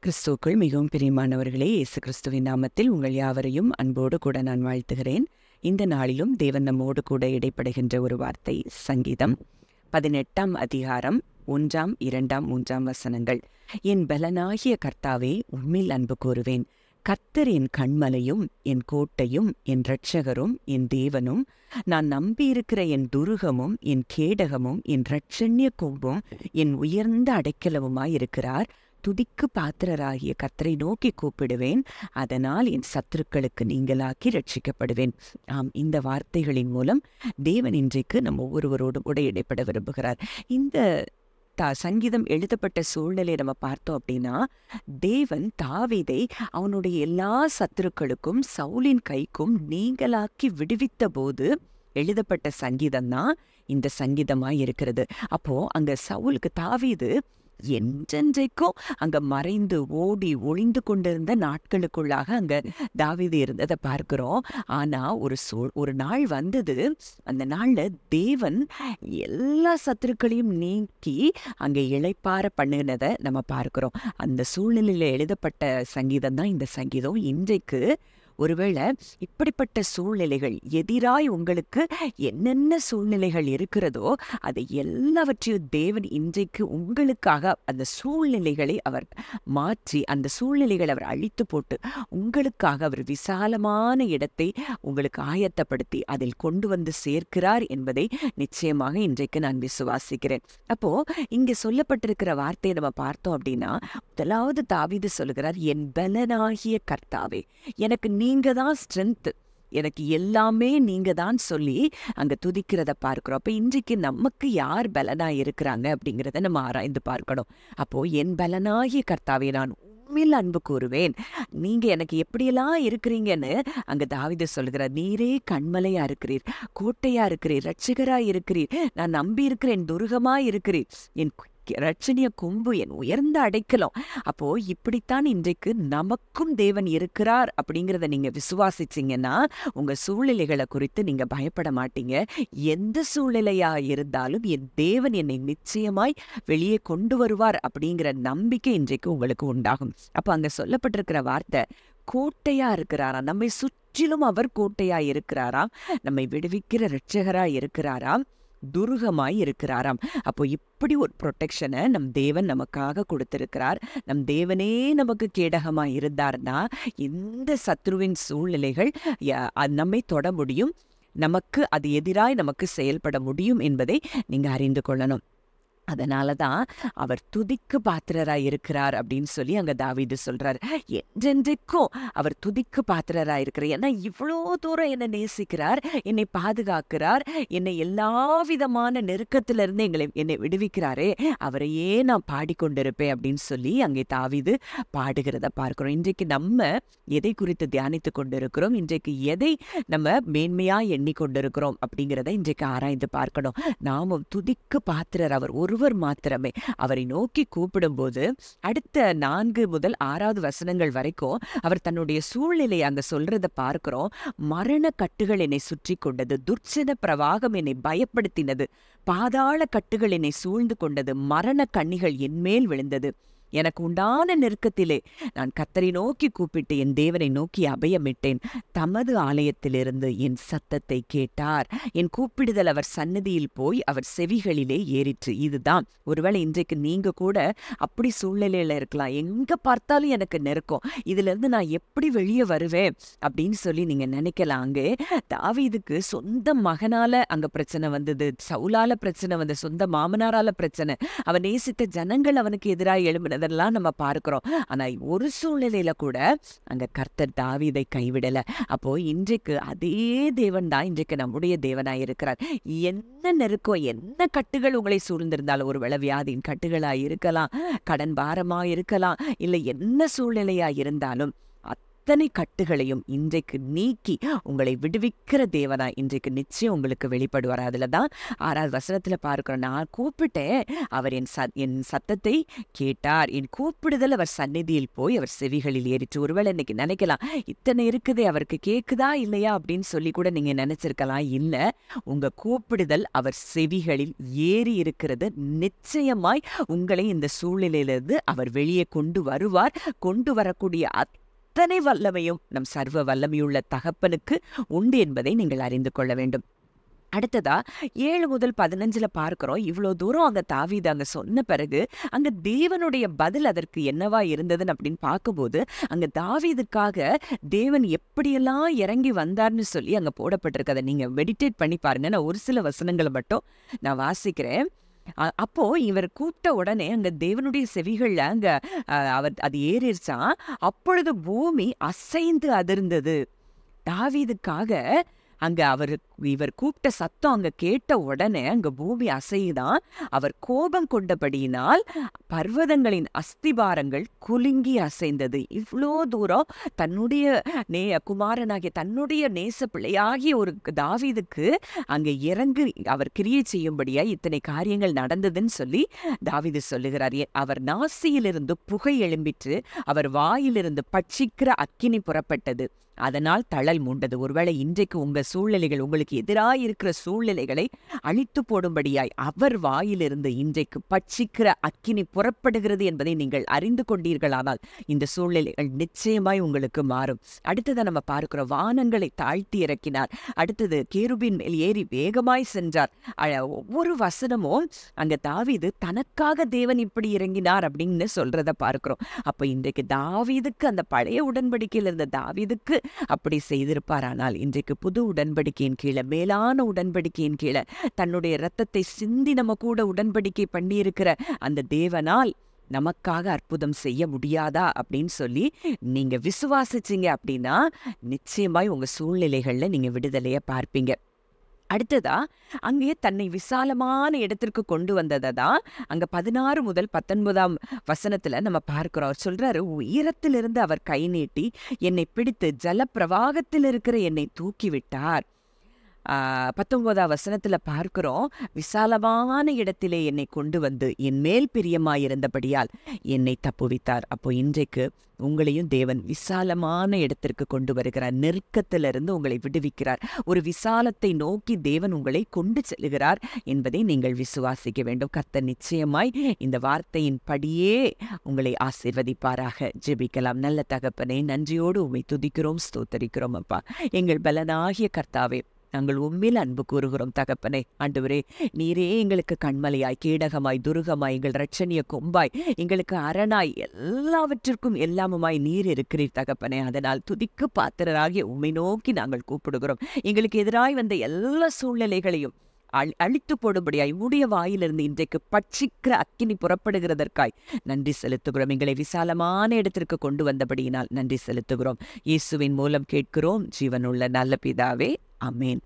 கிறிஸ்துவுக்குள் மிகவும் பிரியமானவர்களே, இயேசு கிறிஸ்துவின் நாமத்தில் உங்கள் யாவரையும் அன்போடு கூட நான் வாழ்த்துகிறேன். இந்த நாளிலும் தேவன் நம்மோடு கூட இடைப்படுகின்ற ஒரு வார்த்தை சங்கீதம் 18ஆம் அதிகாரம் 1, 2, 3 வசனங்கள். என் பலனாகிய கர்த்தாவே, உம்மில் அன்பு கூறுவேன். கர்த்தர் என் கண்மலையும் என் கோட்டையும் என் இரட்சகரும் என் தேவனும், நான் நம்பியிருக்கிற என் துருகமும் என் கேடகமும் என் இரட்சண்ய கொம்பும் என் உயர்ந்த அடைக்கலமுமாயிருக்கிறார். துதிக்கு பாத்திரராகிய கர்த்தரை நோக்கி கூப்பிடுவேன், அதனால் என் சத்துருக்களுக்கு நீங்களாக்கி ரட்சிக்கப்படுவேன். ஆம், இந்த வார்த்தைகளின் மூலம் தேவன் இன்றைக்கு நம்ம ஒவ்வொருவரோடும் கூட இடைப்பட விரும்புகிறார். இந்த சங்கீதம் எழுதப்பட்ட சூழ்நிலையை நம்ம பார்த்தோம் அப்படின்னா, தேவன் தாவீதை அவனுடைய எல்லா சத்துருக்களுக்கும் சவுலின் கைக்கும் நீங்களாக்கி விடுவித்த போது எழுதப்பட்ட சங்கீதம் தான் இந்த சங்கீதமாய் இருக்கிறது. அப்போ அங்க சவுலுக்கு தாவீது என்றென்றைக்கும் அங்க மறைந்து ஓடி ஒளிந்து கொண்டிருந்த நாட்களுக்குள்ளாக அங்க தாவீது இருந்ததை பார்க்கிறோம். ஆனா ஒரு நாள் வந்தது, அந்த நாள்ல தேவன் எல்லா சத்துருக்களையும் நீக்கி அங்க இளைப்பாற பண்ணினதை நம்ம பார்க்கிறோம். அந்த சூழ்நிலையில எழுதப்பட்ட சங்கீதம் தான் இந்த சங்கீதம். இன்றைக்கு ஒருவேளை இப்படிப்பட்ட சூழ்நிலைகள் எதிராய் உங்களுக்கு என்னென்ன சூழ்நிலைகள் இருக்கிறதோ அதை எல்லாவற்றையும் தேவன் இன்றைக்கு உங்களுக்காக அந்த சூழ்நிலைகளை அவர் மாற்றி, அந்த சூழ்நிலைகளை அவர் அழித்து போட்டு உங்களுக்காக அவர் விசாலமான இடத்தை உங்களுக்கு ஆயத்தப்படுத்தி அதில் கொண்டு வந்து சேர்க்கிறார் என்பதை நிச்சயமாக இன்றைக்கு நான் விசுவாசிக்கிறேன். அப்போ இங்க சொல்லப்பட்டிருக்கிற வார்த்தையை நம்ம பார்த்தோம் அப்படின்னா, முதலாவது தாவீது சொல்லுகிறார், என் பலனாகிய கர்த்தாவே, எனக்கு நீங்க தான் ஸ்ட்ரென்த், எனக்கு எல்லாமே நீங்க தான் சொல்லி அங்க துதிக்கிறத பார்க்கிறோம். அப்ப இன்றைக்கு நமக்கு யார் பலனா இருக்கிறாங்க அப்படிங்கிறத நம்ம ஆராய்ந்து பார்க்கணும். அப்போ என் பலனாகிய கர்த்தாவே, நான் உம்மில் அன்பு கூறுவேன். நீங்க எனக்கு எப்படியெல்லாம் இருக்கிறீங்கன்னு அங்க தாவீது சொல்கிறார். நீரே கண்மலையா இருக்கிறீர், கோட்டையா இருக்கிறீர், இரட்சகரா இருக்கிறீர், நான் நம்பி இருக்கிறேன், துருகமா இருக்கிறீர், என் இரட்சணிய கொம்பு, என் உயர்ந்த அடைக்கலம். அப்போ இப்படித்தான் இன்றைக்கு நமக்கும் தேவன் இருக்கிறார் அப்படிங்கிறத நீங்க விசுவாசிச்சீங்கன்னா உங்க சூழ்நிலைகளை குறித்து நீங்க பயப்பட மாட்டீங்க. எந்த சூழ்நிலையா இருந்தாலும் என் தேவன் என்னை நிச்சயமாய் வெளியே கொண்டு வருவார் அப்படிங்கிற நம்பிக்கை இன்றைக்கு உங்களுக்கு உண்டாகும். அப்ப அங்க சொல்லப்பட்டிருக்கிற வார்த்தை கோட்டையா இருக்கிறாராம், நம்மை சுற்றிலும் அவர் கோட்டையா இருக்கிறாராம், நம்மை விடுவிக்கிற இரட்சகரா இருக்கிறாராம், துருகமாய் இருக்கிறாராம். அப்போ இப்படி ஒரு ப்ரொடெக்ஷனை நம் தேவன் நமக்காக கொடுத்திருக்கிறார். நம் தேவனே நமக்கு கேடகமாய் இருந்தார்னா எந்த சத்ருவின் சூழ்நிலைகள் நம்மை தொட முடியும், நமக்கு அது எதிராய் நமக்கு செயல்பட முடியும் என்பதை நீங்க அறிந்து கொள்ளணும். அதனால தான் அவர் துதிக்கு பாத்திரராய் இருக்கிறார் அப்படின்னு சொல்லி அங்க தாவீது சொல்றாரு. என்றென்றைக்கும் அவர் துதிக்கு பாத்திரராய் இருக்கிறார். ஏன்னா இவ்வளோ தூரம் என்னை நேசிக்கிறார், என்னை பாதுகாக்கிறார், என்னை எல்லா விதமான நெருக்கத்திலிருந்து என்னை விடுவிக்கிறாரே, அவரையே நான் பாடிக்கொண்டிருப்பேன் அப்படின்னு சொல்லி அங்கே தாவீது பாடுகிறத பார்க்கிறோம். இன்றைக்கு நம்ம எதை குறித்து தியானித்து கொண்டிருக்கிறோம், இன்றைக்கு எதை நம்ம மேன்மையா எண்ணிக்கொண்டிருக்கிறோம் அப்படிங்கிறத இன்றைக்கு ஆராய்ந்து பார்க்கணும். நாமும் துதிக்கு பாத்திரர் அவர் ஒருவர் மாத்திரமே. அவரை நோக்கி கூப்பிடும்போது அடுத்த 4 முதல் 6 வசனங்கள் வரைக்கும் அவர் தன்னுடைய சூழ்நிலையை அங்க சொல்றத பார்க்கிறோம். மரண கட்டுகள் என்னை சுற்றி கொண்டது, துர்ச்சன பிரவாகம் என்னை பயப்படுத்தினது, பாதாள கட்டுகள் என்னை சூழ்ந்து கொண்டது, மரண கண்ணிகள் என்மேல் விழுந்தது. எனக்கு உண்டான நெருக்கத்திலே நான் கர்த்தரை நோக்கி கூப்பிட்டு என் தேவனை நோக்கி அபயமிட்டேன். தமது ஆலயத்திலிருந்து என் சத்தத்தை கேட்டார், என் கூப்பிடுதல் அவர் சன்னதியில் போய் அவர் செவிகளிலே ஏறிற்று. இதுதான் ஒருவேளை இன்றைக்கு நீங்க கூட அப்படி சூழ்நிலையில இருக்கலாம். எங்க பார்த்தாலும் எனக்கு நெருக்கம், இதுல இருந்து நான் எப்படி வெளியே வருவேன் அப்படின்னு சொல்லி நீங்க நினைக்கலாம். அங்கே தாவீதுக்கு சொந்த மகனால அங்க பிரச்சனை வந்தது, சவுலால பிரச்சனை வந்தது, சொந்த மாமனாரால பிரச்சனை, அவன் நேசித்த ஜனங்கள் அவனுக்கு எதிராக எழும்பின அதெல்லாம் நம்ம பார்க்கிறோம். ஆனா ஒரு சூழ்நிலையில கூட அங்க கர்த்தர் தாவீதை கைவிடல. அப்போ இன்றைக்கு அதே தேவன் தான் இன்றைக்கு நம்முடைய தேவனாய் இருக்கிறார். என்ன நெருக்கம், என்ன கட்டுகள் உங்களை சூழ்ந்திருந்தாலும், ஒருவேளை வியாதியின் கட்டுகளா இருக்கலாம், கடன் பாரமா இருக்கலாம், இல்லை என்ன சூழ்நிலையா இருந்தாலும் அத்தனை கட்டுகளையும் இன்றைக்கு நீக்கி உங்களை விடுவிக்கிற தேவனா இன்றைக்கு நிச்சயம் உங்களுக்கு வெளிப்படுவார். அதில் தான் 6வது வசனத்தில் பார்க்கிறோம், நான் கூப்பிட்டேன், அவர் என் சத்தத்தை கேட்டார், என் கூப்பிடுதல் அவர் சந்நிதியில் போய் அவர் செவிகளில் ஏறிச்சு. ஒருவேளை இன்னைக்கு நினைக்கலாம், இத்தனை இருக்குதே அவருக்கு கேட்குதா இல்லையா அப்படின்னு சொல்லி கூட நீங்க நினைச்சிருக்கலாம். இல்லை, உங்க கூப்பிடுதல் அவர் செவிகளில் ஏறி இருக்கிறது. நிச்சயமாய் உங்களை இந்த சூழ்நிலையிலிருந்து அவர் வெளியே கொண்டு வருவார். கொண்டு வரக்கூடிய அத்தனை வல்லமையும் நம் சர்வ வல்லமையுள்ள தகப்பனுக்கு உண்டு என்பதை நீங்கள் அறிந்து கொள்ள வேண்டும். அடுத்ததா 7 முதல் 15 பார்க்கிறோம். இவ்வளோ தூரம் அங்க தாவீது அங்க சொன்ன பிறகு அங்க தேவனுடைய பதில் அதற்கு என்னவா இருந்ததுன்னு அப்படின்னு பார்க்கும்போது, அங்க தாவீதுக்காக தேவன் எப்படியெல்லாம் இறங்கி வந்தார்னு சொல்லி அங்க போடப்பட்டிருக்கு. அதை நீங்க மெடிடேட் பண்ணி பாருங்க. நான் ஒரு சில வசனங்களை மட்டும் நான் வாசிக்கிறேன். அப்போ இவர் கூப்பிட்ட உடனே அங்க தேவனுடைய செவிகள்ல அங்க அவர் அது ஏறிடுச்சான். அப்பொழுது பூமி அசைந்து அதிர்ந்தது. தாவீதுக்காக அங்க இவர் கூப்பிட்ட சத்தம் அங்க கேட்ட உடனே அங்க பூமி அசையுதான். அவர் கோபம் கொண்டபடியினால் பர்வதங்களின் அஸ்திபாரங்கள் குலுங்கி அசைந்தது. இவ்வளோ தூரம் தன்னுடைய குமாரனாகிய தன்னுடைய நேச பிள்ளையாகிய ஒரு தாவீதுக்கு அங்க இறங்கி அவர் கிரியை செய்யும்படியா இத்தனை காரியங்கள் நடந்ததுன்னு சொல்லி தாவீது சொல்லுகிறார். அவர் நாசியிலிருந்து புகை எழும்பிற்று, அவர் வாயிலிருந்து பட்சிக்கிற அக்கினி புறப்பட்டது, அதனால் தழல் மூண்டது. ஒருவேளை இன்றைக்கு உங்க சூழ்நிலைகள், உங்களுக்கு எதிராக இருக்கிற சூழ்நிலைகளை அழித்து போடும்படியாய் அவர் வாயிலிருந்து இன்றைக்கு பட்சிக்கிற அக்கினி புறப்படுகிறது என்பதை நீங்கள் அறிந்து கொண்டீர்களானால் இந்த சூழ்நிலைகள் நிச்சயமாய் உங்களுக்கு மாறும். அடுத்ததை நம்ம பார்க்கிறோம், வானங்களை தாழ்த்தி இறக்கினார். அடுத்தது கேருபின் மேல் ஏறி வேகமாய் சென்றார். ஒவ்வொரு வசனமும் அங்க தாவீது தனக்காக தேவன் இப்படி இறங்கினார் அப்படின்னு சொல்றத பார்க்கிறோம். அப்ப இன்றைக்கு தாவீதுக்கு, அந்த பழைய உடன்படிக்கையில் இருந்த தாவீதுக்கு அப்படி செய்திருப்பாரானால் இன்றைக்கு புது உடன்படிக்கையின் கீழே, மேலான உடன்படிக்கையின் கீழே தன்னுடைய இரத்தத்தை சிந்தி நம்ம கூட உடன்படிக்கை பண்ணியிருக்கிற அந்த தேவனால் நமக்காக அற்புதம் செய்ய முடியாதா அப்படின்னு சொல்லி நீங்க விசுவாசிச்சீங்க அப்படின்னா நிச்சயமாய் உங்க சூழ்நிலைகள்ல நீங்க விடுதலையை பார்ப்பீங்க. அடுத்ததா அங்கே தன்னை விசாலமான இடத்திற்கு கொண்டு வந்ததான் அங்க 16 முதல் 19 வசனத்துல நம்ம பார்க்கிறோம். அவர் சொல்றாரு, உயரத்திலிருந்து அவர் கை நீட்டி என்னை பிடித்து ஜல பிரவாகத்தில் இருக்கிற என்னை தூக்கி விட்டார். 19 வசனத்துல பார்க்கிறோம், விசாலமான இடத்திலே என்னை கொண்டு வந்து என் மேல் பிரியமாயிருந்தபடியால் என்னை தப்புவித்தார். அப்போ இன்றைக்கு உங்களையும் தேவன் விசாலமான இடத்திற்கு கொண்டு வருகிறார். நெருக்கத்திலிருந்து உங்களை விடுவிக்கிறார். ஒரு விசாலத்தை நோக்கி தேவன் உங்களை கொண்டு செல்கிறார் என்பதை நீங்கள் விசுவாசிக்க வேண்டும். கர்த்தர் நிச்சயமாய் இந்த வார்த்தையின் படியே உங்களை ஆசீர்வதிப்பாராக. ஜெபிக்கலாம். நல்ல தகப்பனே, நன்றியோடு உம்மை துதிக்கிறோம், ஸ்தோத்தரிக்கிறோம். அப்பா, எங்கள் பலனாகிய கர்த்தாவே, நாங்கள் உம்மில் அன்பு கூறுகிறோம் தகப்பனே. ஆண்டவரே, நீரே எங்களுக்கு கண்மலையாய், கீடகமாய், துருகமாய், எங்கள் இரட்சணிய கொம்பாய், எங்களுக்கு அரணாய், எல்லாவற்றிற்கும் எல்லாமுமாய் நீர் இருக்கிறீர் தகப்பனே. அதனால் துதிக்கு பாத்திரராகிய உம்மை நோக்கி நாங்கள் கூப்பிடுகிறோம். எங்களுக்கு எதிராய் வந்த எல்லா சூழ்நிலைகளையும் அழித்து போடும்படியாய் உடைய வாயிலிருந்து இன்றைக்கு பட்சிக்கிற அக்கினி புறப்படுகிறதற்காய் நன்றி செலுத்துகிறோம். எங்களை விசாலமான இடத்திற்கு கொண்டு வந்தபடியினால் நன்றி செலுத்துகிறோம். இயேசுவின் மூலம் கேட்கிறோம், ஜீவனுள்ள நல்ல பிதாவே. ஆமென்.